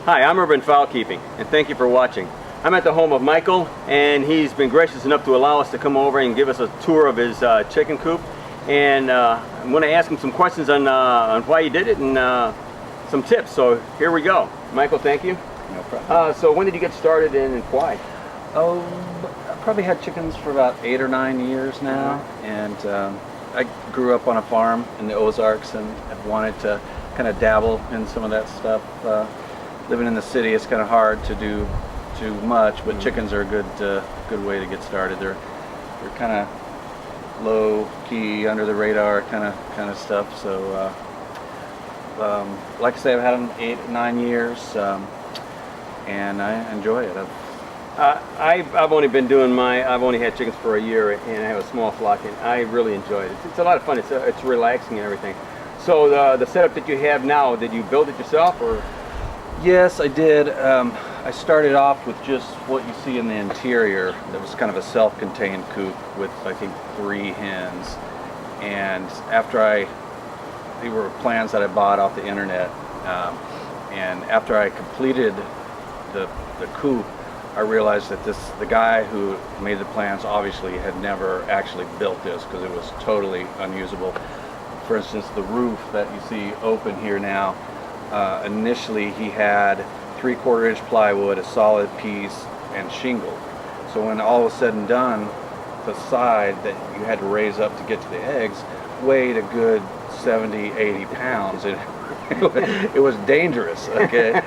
Hi, I'm Urban Fowl Keeping, and thank you for watching. I'm at the home of Michael, and he's been gracious enough to allow us to come over and give us a tour of his chicken coop. And I'm going to ask him some questions on why he did it and some tips. So here we go. Michael, thank you. No problem. So when did you get started and why? Oh, I probably had chickens for about 8 or 9 years now, and I grew up on a farm in the Ozarks and have wanted to kind of dabble in some of that stuff. Living in the city, it's kind of hard to do too much, but chickens are a good way to get started. They're kind of low key, under the radar kind of stuff. So, like I say, I've had them 8, 9 years, and I enjoy it. I've only been doing I've only had chickens for a year, and I have a small flock, and I really enjoyed it. It's a lot of fun. It's relaxing and everything. So the setup that you have now, did you build it yourself, or? Yes, I did. I started off with just what you see in the interior. That was kind of a self-contained coop with, I think, 3 hens. And after they were plans that I bought off the internet. And after I completed the coop, I realized that the guy who made the plans obviously had never actually built this because it was totally unusable. For instance, the roof that you see open here now, initially he had 3/4 inch plywood, a solid piece, and shingle. So when all was said and done, the side that you had to raise up to get to the eggs weighed a good 70, 80 pounds. It was dangerous, okay?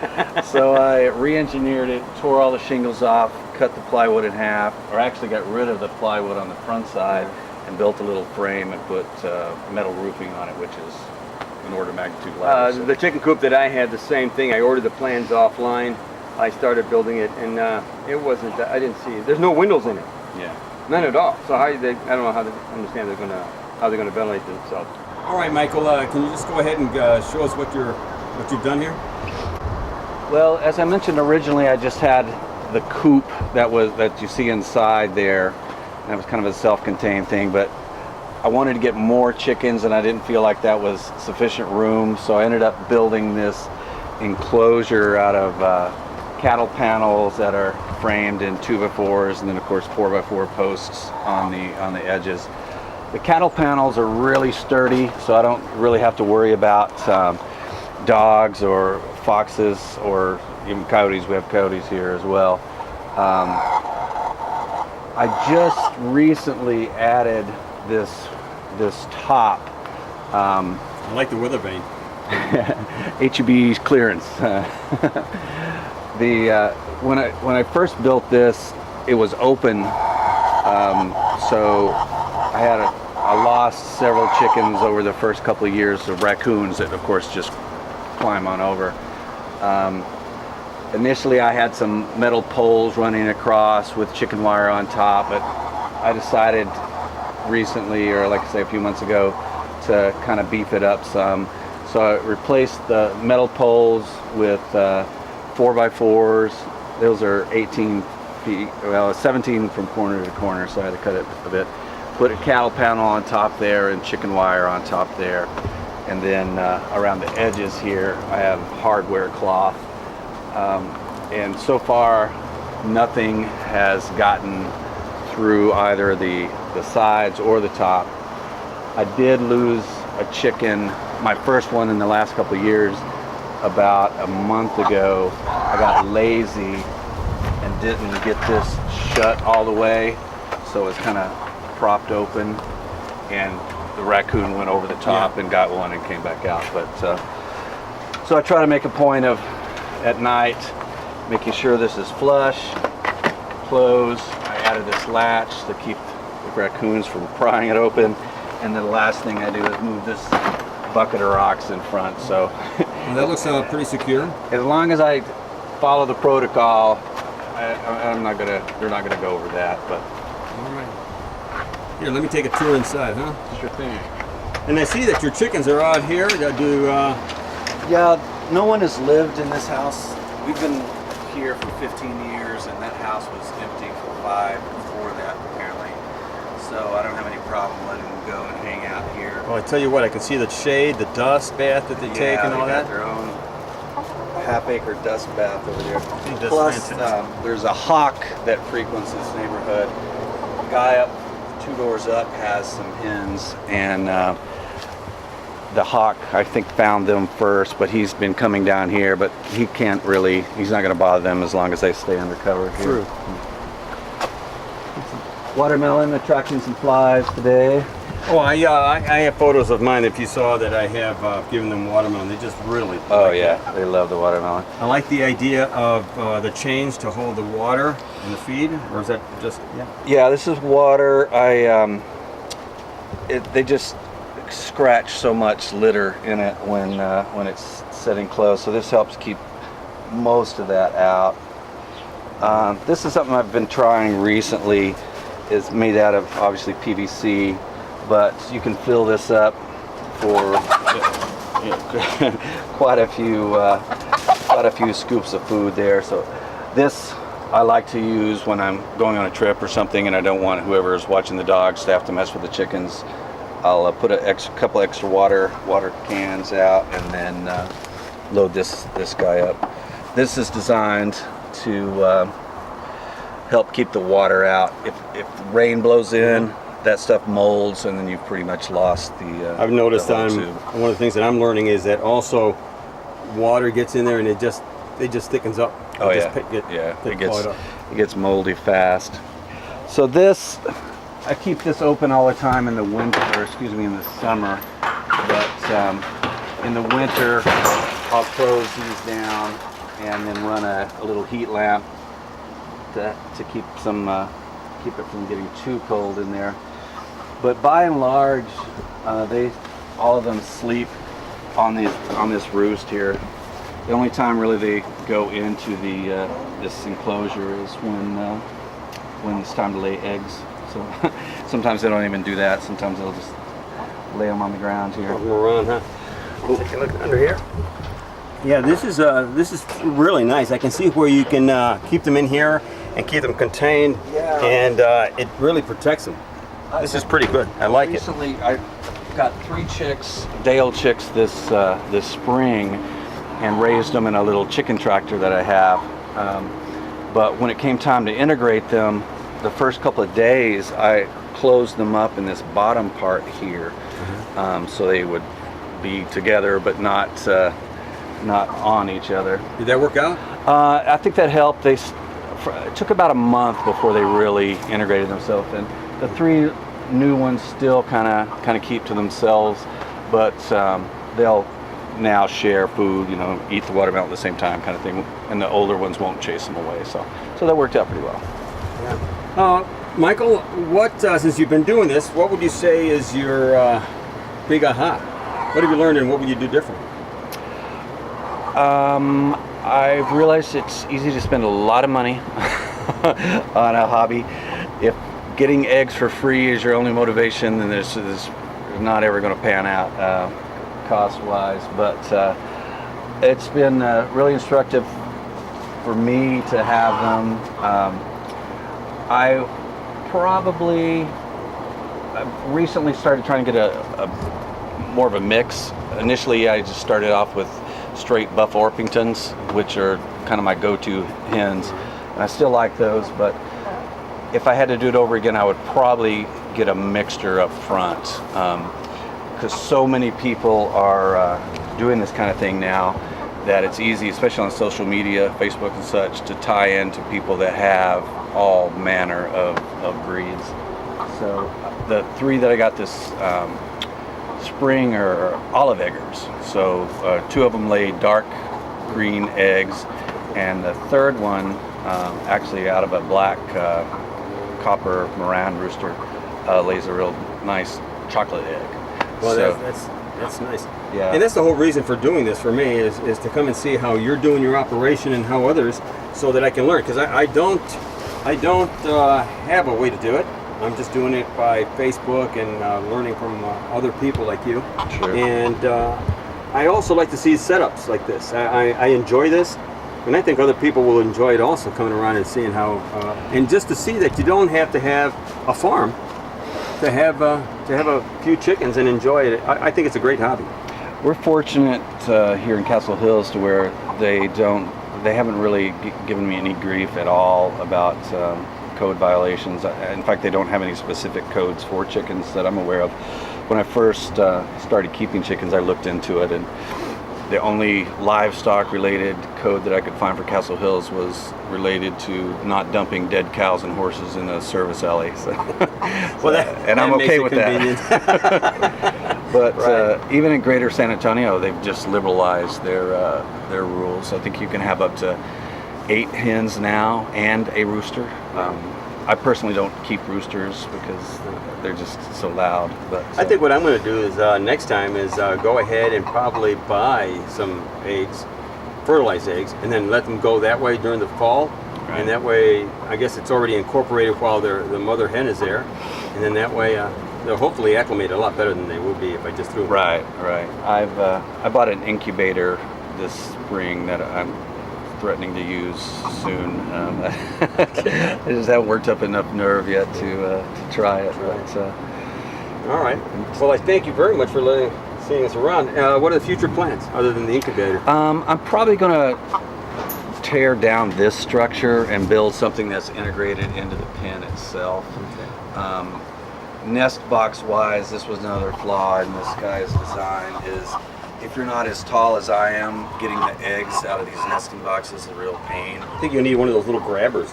So I re-engineered it, tore all the shingles off, cut the plywood in half, or actually got rid of the plywood on the front side and built a little frame and put metal roofing on it, which is an order of magnitude lighter. The chicken coop that I had, the same thing. I ordered the plans offline. I started building it, and it wasn't. I didn't see. There's no windows in it. Yeah. None at all. So I don't know how how they're gonna ventilate themselves. All right, Michael. Can you just go ahead and show us what you've done here? Well, as I mentioned originally, I just had the coop that you see inside there. And that was kind of a self-contained thing, but I wanted to get more chickens and I didn't feel like that was sufficient room, so I ended up building this enclosure out of cattle panels that are framed in 2x4s, and then of course 4x4 posts on the edges. The cattle panels are really sturdy, so I don't really have to worry about dogs or foxes or even coyotes. We have coyotes here as well. I just recently added this top. I like the weather vane. HEB clearance. When I first built this, it was open, so I lost several chickens over the first couple of years of raccoons that, of course, just climb on over. Initially, I had some metal poles running across with chicken wire on top, but I decided recently, or like I say a few months ago, to kind of beef it up some. So I replaced the metal poles with 4x4s. Those are 18 feet, well 17 from corner to corner, so I had to cut it a bit. Put a cattle panel on top there and chicken wire on top there. And then around the edges here, I have hardware cloth. And so far, nothing has gotten through either the sides or the top. I did lose a chicken, my first one in the last couple of years, about a month ago. I got lazy and didn't get this shut all the way, so it's kind of propped open, and the raccoon went over the top and got one and came back out. But so I try to make a point of, at night, making sure this is flush, close. I added this latch to keep the raccoons from prying it open, and then the last thing I do is move this bucket of rocks in front. So well, that looks pretty secure. As long as I follow the protocol, they're not gonna go over that. But all right, here, let me take a tour inside, huh? Sure thing. And I see that your chickens are out here. Yeah, no one has lived in this house. We've been here for 15 years, and that house was empty for 5 before that, apparently. So I don't have any problem letting them go and hang out here. Well, I tell you what, I can see the shade, the dust bath that they take and all that. Their own half-acre dust bath over there. that's Plus, fantastic. there's a hawk that frequents this neighborhood. The guy up 2 doors up has some hens, and the hawk, I think, found them first, but he's been coming down here, but he's not going to bother them as long as they stay undercover here. True. Watermelon attracting some flies today. Oh, I have photos of mine. If you saw that, I have given them watermelon. They just really. Oh yeah, they love the watermelon. I like the idea of the chains to hold the water and the feed, or is that just Yeah, this is water. They just scratch so much litter in it when it's setting close. So this helps keep most of that out. This is something I've been trying recently. It's made out of obviously PVC, but you can fill this up for quite a few scoops of food there. So this I like to use when I'm going on a trip or something, and I don't want whoever is watching the dogs to have to mess with the chickens. I'll put a couple extra water cans out, and then load this guy up. This is designed to help keep the water out. If rain blows in, that stuff molds, and then you've pretty much lost the. I've noticed the whole one tube. of the things that I'm learning is that also water gets in there and it just thickens up. Oh It yeah, they it gets moldy fast. So this, I keep this open all the time in the winter, or excuse me, in the summer. But in the winter, I'll close these down and then run a little heat lamp to keep it from getting too cold in there. But by and large, all of them sleep on this roost here. The only time really they go into this enclosure is when it's time to lay eggs. So sometimes they don't even do that. Sometimes they'll just lay them on the ground here. Go around, huh? Take a look under here. Yeah, this is really nice. I can see where you can keep them in here and keep them contained, and it really protects them. This is pretty good. I like it. Recently, I got 3 chicks, day-old chicks, this spring, and raised them in a little chicken tractor that I have. But when it came time to integrate them, the first couple of days, I closed them up in this bottom part here, so they would be together, but not on each other. Did that work out? I think that helped. It took about a month before they really integrated themselves, and the 3 new ones still kind of keep to themselves, but they'll now share food, eat the watermelon at the same time, kind of thing, and the older ones won't chase them away. So that worked out pretty well. Yeah. Michael, what since you've been doing this, what would you say is your big aha? What have you learned, and what would you do differently? I've realized it's easy to spend a lot of money on a hobby. If getting eggs for free is your only motivation, then there's not ever going to pan out cost-wise. But it's been really instructive for me to have them. I probably recently started trying to get a more of a mix. Initially, I just started off with straight Buff Orpingtons, which are kind of my go-to hens, and I still like those, but if I had to do it over again, I would probably get a mixture up front, because so many people are doing this kind of thing now that it's easy, especially on social media, Facebook and such, to tie into people that have all manner of breeds. So the 3 that I got this spring are olive eggers. So 2 of them lay dark green eggs, and the 3rd one, actually out of a black copper Moran rooster, lays a real nice chocolate egg. Well, so, that's nice. Yeah. And that's the whole reason for doing this for me is to come and see how you're doing your operation and how others, so that I can learn. Because I don't have a way to do it. I'm just doing it by Facebook and learning from other people like you. Sure. And I also like to see setups like this. I enjoy this, and I think other people will enjoy it also, coming around and seeing how, and just to see that you don't have to have a farm to have a few chickens and enjoy it. I think it's a great hobby. We're fortunate here in Castle Hills to where they haven't really given me any grief at all about code violations. In fact, they don't have any specific codes for chickens that I'm aware of. When I first started keeping chickens, I looked into it, and the only livestock related code that I could find for Castle Hills was related to not dumping dead cows and horses in a service alley. So, and I'm okay with that. But right. Even in Greater San Antonio, they've just liberalized their rules. I think you can have up to 8 hens now and a rooster. I personally don't keep roosters because they're just so loud. But I think what I'm going to do is next time is go ahead and probably buy some eggs, fertilized eggs, and then let them go that way during the fall. Right. And that way, I guess it's already incorporated while the mother hen is there, and then that way they'll hopefully acclimate a lot better than they would be if I just threw them. Right. I bought an incubator this spring that I'm threatening to use soon. I just haven't worked up enough nerve yet to try it. But, all right. Well, I thank you very much for seeing us around. What are the future plans other than the incubator? I'm probably going to tear down this structure and build something that's integrated into the pen itself. Okay. Nest box wise, this was another flaw in this guy's design is if you're not as tall as I am, getting the eggs out of these nesting boxes is a real pain. I think you'll need one of those little grabbers.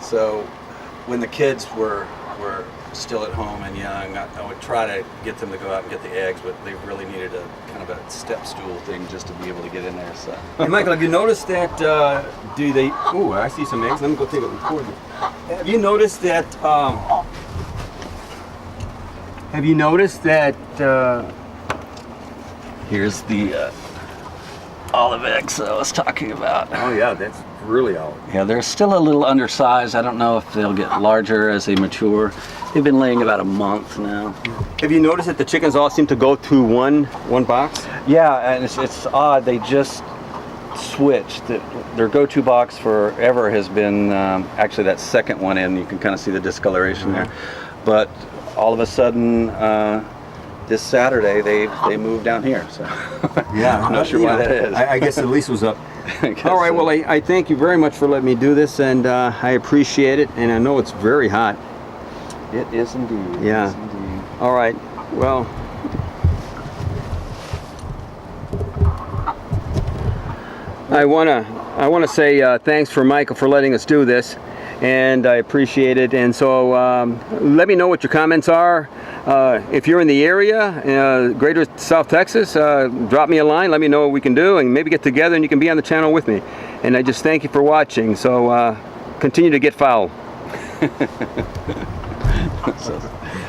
So when the kids were still at home and young, I would try to get them to go out and get the eggs, but they really needed a kind of a step stool thing just to be able to get in there. So. Hey Michael, have you noticed that, do they, ooh, I see some eggs. Let me go take a record. Have you noticed that, here's the olive eggs that I was talking about. Oh yeah, that's really olive. Yeah, they're still a little undersized. I don't know if they'll get larger as they mature. They've been laying about a month now. Have you noticed that the chickens all seem to go to one box? Yeah, and it's odd. They just switched. Their go-to box forever has been actually that second one in. You can kind of see the discoloration there. But all of a sudden, this Saturday they moved down here. So yeah, I'm not sure why that is. I guess the lease was up. All right, well I thank you very much for letting me do this, and I appreciate it, and I know it's very hot. It is indeed. Yeah. It is indeed. All right. Well, I wanna say thanks for Michael for letting us do this, and I appreciate it. And so let me know what your comments are. If you're in the area, Greater South Texas, drop me a line. Let me know what we can do, and maybe get together and you can be on the channel with me. And I just thank you for watching. So continue to get fowl.